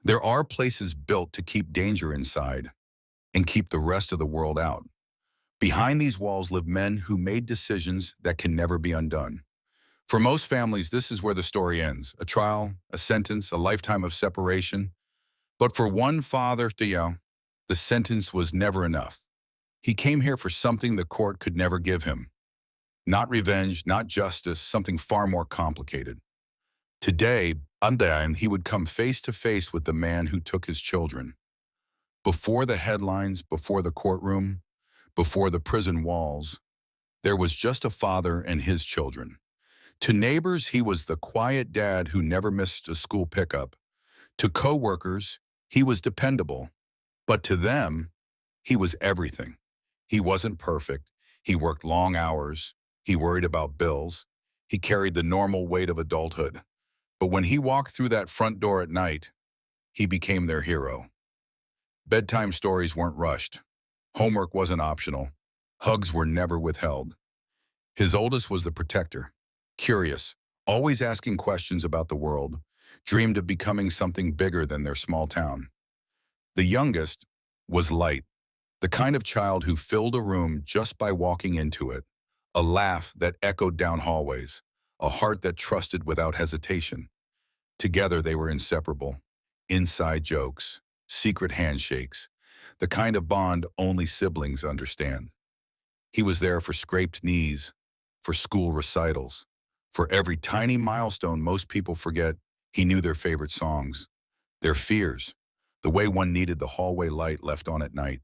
There are places built to keep danger inside and keep the rest of the world out. Behind these walls live men who made decisions that can never be undone. For most families, this is where the story ends. A trial, a sentence, a lifetime of separation. But for one father, Theo, the sentence was never enough. He came here for something the court could never give him. Not revenge, not justice, something far more complicated. Today, Undyne, he would come face to face with the man who took his children. Before the headlines, before the courtroom, before the prison walls, there was just a father and his children. To neighbors, he was the quiet dad who never missed a school pickup. To coworkers, he was dependable. But to them, he was everything. He wasn't perfect. He worked long hours. He worried about bills. He carried the normal weight of adulthood. But when he walked through that front door at night, he became their hero. Bedtime stories weren't rushed. Homework wasn't optional. Hugs were never withheld. His oldest was the protector, curious, always asking questions about the world, dreamed of becoming something bigger than their small town. The youngest was Light, the kind of child who filled a room just by walking into it, a laugh that echoed down hallways, a heart that trusted without hesitation. Together they were inseparable. Inside jokes, secret handshakes, the kind of bond only siblings understand. He was there for scraped knees, for school recitals, for every tiny milestone most people forget. He knew their favorite songs, their fears, the way one needed the hallway light left on at night.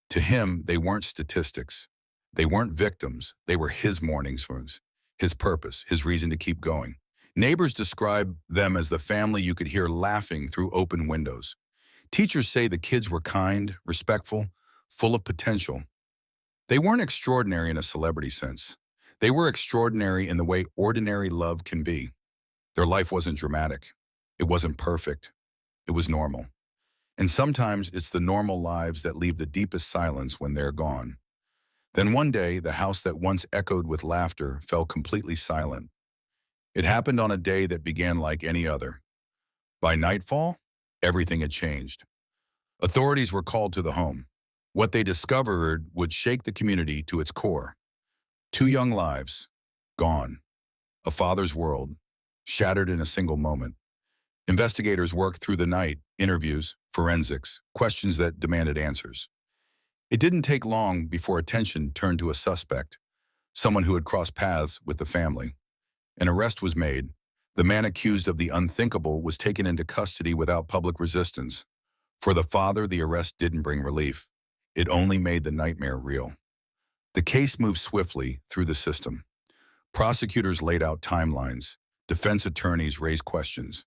To him, they weren't statistics. They weren't victims. They were his mornings, his purpose, his reason to keep going. Neighbors describe them as the family you could hear laughing through open windows. Teachers say the kids were kind, respectful, full of potential. They weren't extraordinary in a celebrity sense. They were extraordinary in the way ordinary love can be. Their life wasn't dramatic. It wasn't perfect. It was normal. And sometimes it's the normal lives that leave the deepest silence when they're gone. Then one day, the house that once echoed with laughter fell completely silent. It happened on a day that began like any other. By nightfall, everything had changed. Authorities were called to the home. What they discovered would shake the community to its core. Two young lives, gone. A father's world, shattered in a single moment. Investigators worked through the night, interviews, forensics, questions that demanded answers. It didn't take long before attention turned to a suspect, someone who had crossed paths with the family. An arrest was made. The man accused of the unthinkable was taken into custody without public resistance. For the father, the arrest didn't bring relief. It only made the nightmare real. The case moved swiftly through the system. Prosecutors laid out timelines. Defense attorneys raised questions.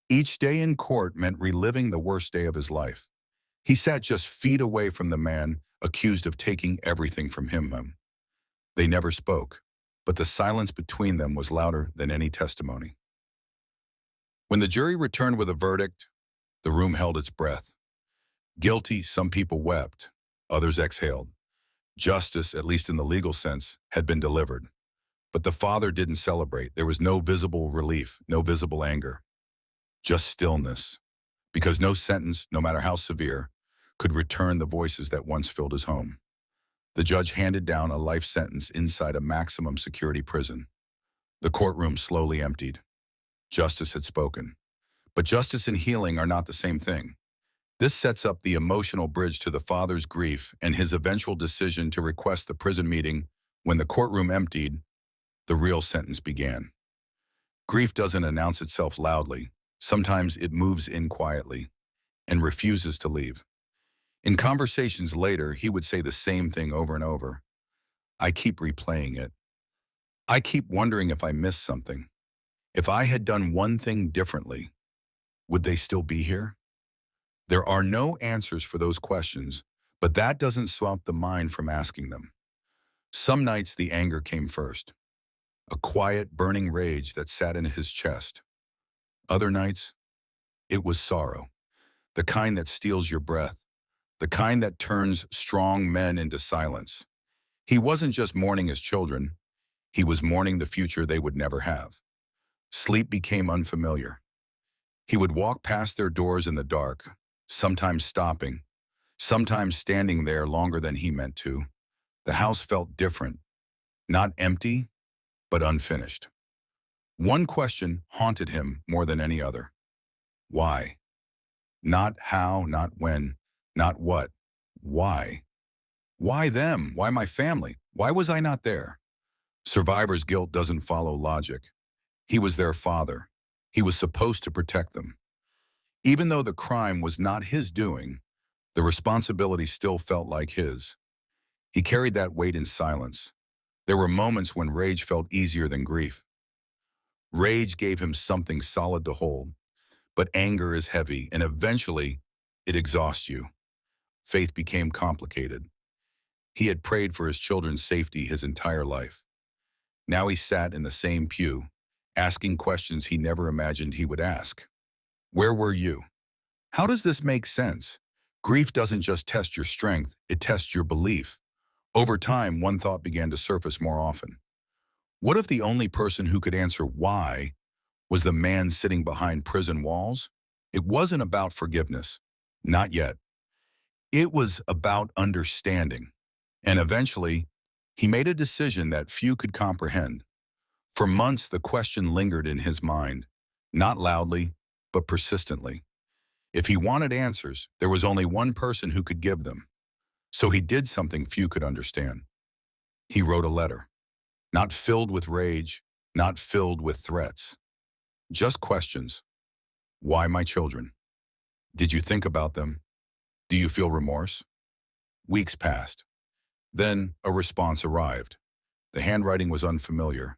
Each day in court meant reliving the worst day of his life. He sat just feet away from the man accused of taking everything from him. They never spoke, but the silence between them was louder than any testimony. When the jury returned with a verdict, the room held its breath. Guilty, some people wept, others exhaled. Justice, at least in the legal sense, had been delivered. But the father didn't celebrate. There was no visible relief, no visible anger. Just stillness, because no sentence, no matter how severe, could return the voices that once filled his home. The judge handed down a life sentence inside a maximum security prison. The courtroom slowly emptied. Justice had spoken. But justice and healing are not the same thing. This sets up the emotional bridge to the father's grief and his eventual decision to request the prison meeting. When the courtroom emptied, the real sentence began. Grief doesn't announce itself loudly. Sometimes it moves in quietly and refuses to leave. In conversations later, he would say the same thing over and over. I keep replaying it. I keep wondering if I missed something. If I had done one thing differently, would they still be here? There are no answers for those questions, but that doesn't stop the mind from asking them. Some nights the anger came first, a quiet, burning rage that sat in his chest. Other nights, it was sorrow, the kind that steals your breath, the kind that turns strong men into silence. He wasn't just mourning his children, he was mourning the future they would never have. Sleep became unfamiliar. He would walk past their doors in the dark, sometimes stopping, sometimes standing there longer than he meant to. The house felt different, not empty, but unfinished. One question haunted him more than any other. Why? Not how, not when, not what. Why? Why them? Why my family? Why was I not there? Survivor's guilt doesn't follow logic. He was their father. He was supposed to protect them. Even though the crime was not his doing, the responsibility still felt like his. He carried that weight in silence. There were moments when rage felt easier than grief. Rage gave him something solid to hold, but anger is heavy, and eventually it exhausts you. Faith became complicated. He had prayed for his children's safety his entire life. Now he sat in the same pew, asking questions he never imagined he would ask. Where were you? How does this make sense? Grief doesn't just test your strength, it tests your belief. Over time, one thought began to surface more often. What if the only person who could answer why was the man sitting behind prison walls? It wasn't about forgiveness. Not yet. It was about understanding. And eventually, he made a decision that few could comprehend. For months, the question lingered in his mind, not loudly, but persistently. If he wanted answers, there was only one person who could give them. So he did something few could understand. He wrote a letter, not filled with rage, not filled with threats. Just questions. Why my children? Did you think about them? Do you feel remorse? Weeks passed. Then a response arrived. The handwriting was unfamiliar.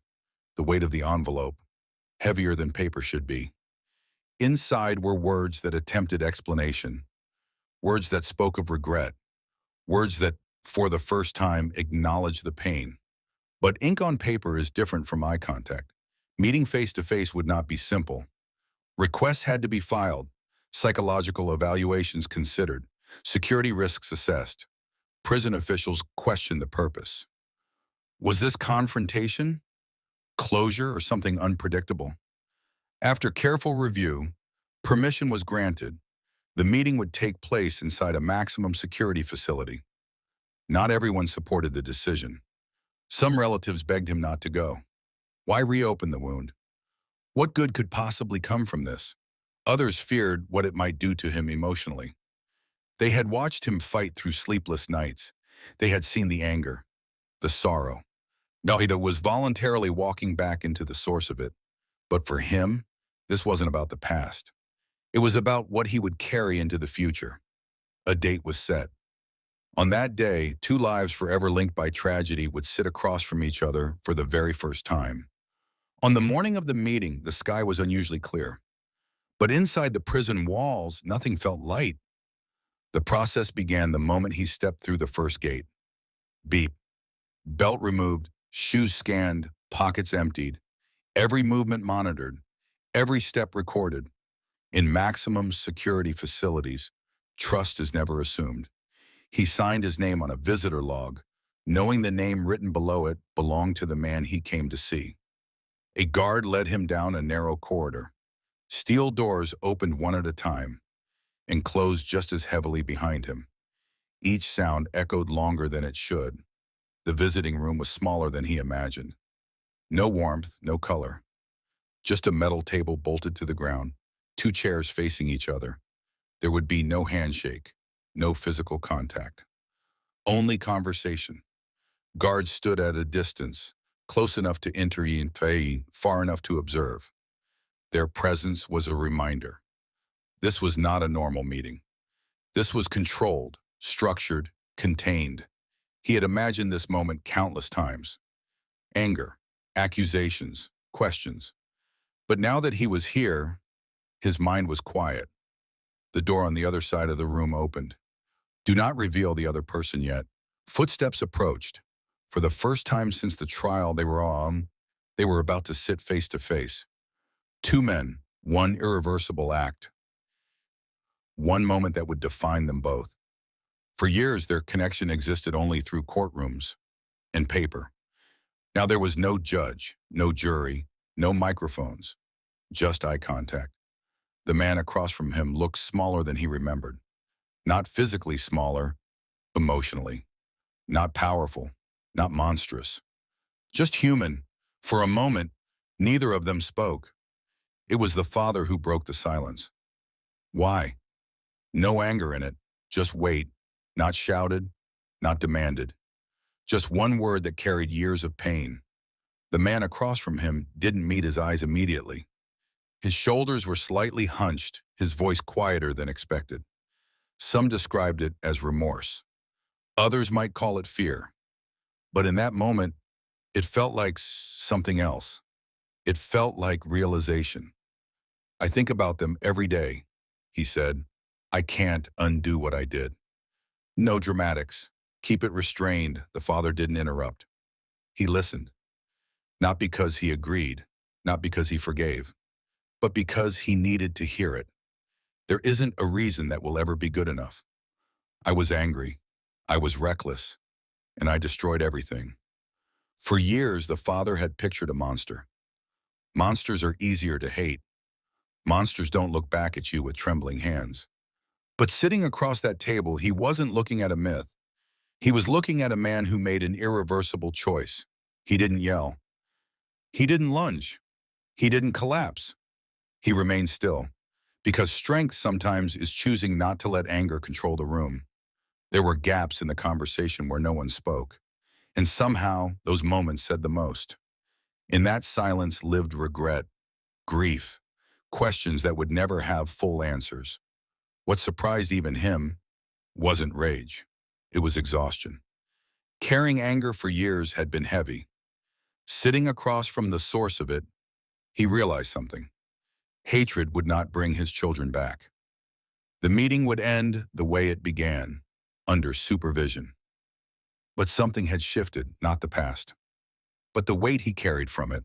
The weight of the envelope, heavier than paper should be. Inside were words that attempted explanation, words that spoke of regret, words that, for the first time, acknowledged the pain. But ink on paper is different from eye contact. Meeting face-to-face would not be simple. Requests had to be filed, psychological evaluations considered, security risks assessed. Prison officials questioned the purpose. Was this confrontation, closure, or something unpredictable? After careful review, permission was granted. The meeting would take place inside a maximum security facility. Not everyone supported the decision. Some relatives begged him not to go. Why reopen the wound? What good could possibly come from this? Others feared what it might do to him emotionally. They had watched him fight through sleepless nights. They had seen the anger, the sorrow. Now he was voluntarily walking back into the source of it. But for him, this wasn't about the past. It was about what he would carry into the future. A date was set. On that day, two lives forever linked by tragedy would sit across from each other for the very first time. On the morning of the meeting, the sky was unusually clear. But inside the prison walls, nothing felt light. The process began the moment he stepped through the first gate. Beep. Belt removed, shoes scanned, pockets emptied. Every movement monitored, every step recorded. In maximum security facilities, trust is never assumed. He signed his name on a visitor log, knowing the name written below it belonged to the man he came to see. A guard led him down a narrow corridor. Steel doors opened one at a time and closed just as heavily behind him. Each sound echoed longer than it should. The visiting room was smaller than he imagined. No warmth, no color. Just a metal table bolted to the ground, two chairs facing each other. There would be no handshake, no physical contact. Only conversation. Guards stood at a distance, close enough to intervene, far enough to observe. Their presence was a reminder. This was not a normal meeting. This was controlled, structured, contained. He had imagined this moment countless times. Anger, accusations, questions. But now that he was here, his mind was quiet. The door on the other side of the room opened. Do not reveal the other person yet. Footsteps approached. For the first time since the trial they were about to sit face to face. Two men, one irreversible act. One moment that would define them both. For years, their connection existed only through courtrooms and paper. Now there was no judge, no jury, no microphones, just eye contact. The man across from him looked smaller than he remembered. Not physically smaller, emotionally. Not powerful, not monstrous. Just human. For a moment, neither of them spoke. It was the father who broke the silence. Why? No anger in it, just weight, not shouted, not demanded. Just one word that carried years of pain. The man across from him didn't meet his eyes immediately. His shoulders were slightly hunched, his voice quieter than expected. Some described it as remorse. Others might call it fear. But in that moment, it felt like something else. It felt like realization. I think about them every day, he said. I can't undo what I did. No dramatics. Keep it restrained, the father didn't interrupt. He listened. Not because he agreed, not because he forgave, but because he needed to hear it. There isn't a reason that will ever be good enough. I was angry. I was reckless. And I destroyed everything. For years, the father had pictured a monster. Monsters are easier to hate. Monsters don't look back at you with trembling hands. But sitting across that table, he wasn't looking at a myth. He was looking at a man who made an irreversible choice. He didn't yell. He didn't lunge. He didn't collapse. He remained still. Because strength sometimes is choosing not to let anger control the room. There were gaps in the conversation where no one spoke. And somehow, those moments said the most. In that silence lived regret, grief, questions that would never have full answers. What surprised even him wasn't rage. It was exhaustion. Carrying anger for years had been heavy. Sitting across from the source of it, he realized something. Hatred would not bring his children back. The meeting would end the way it began, under supervision. But something had shifted, not the past, but the weight he carried from it.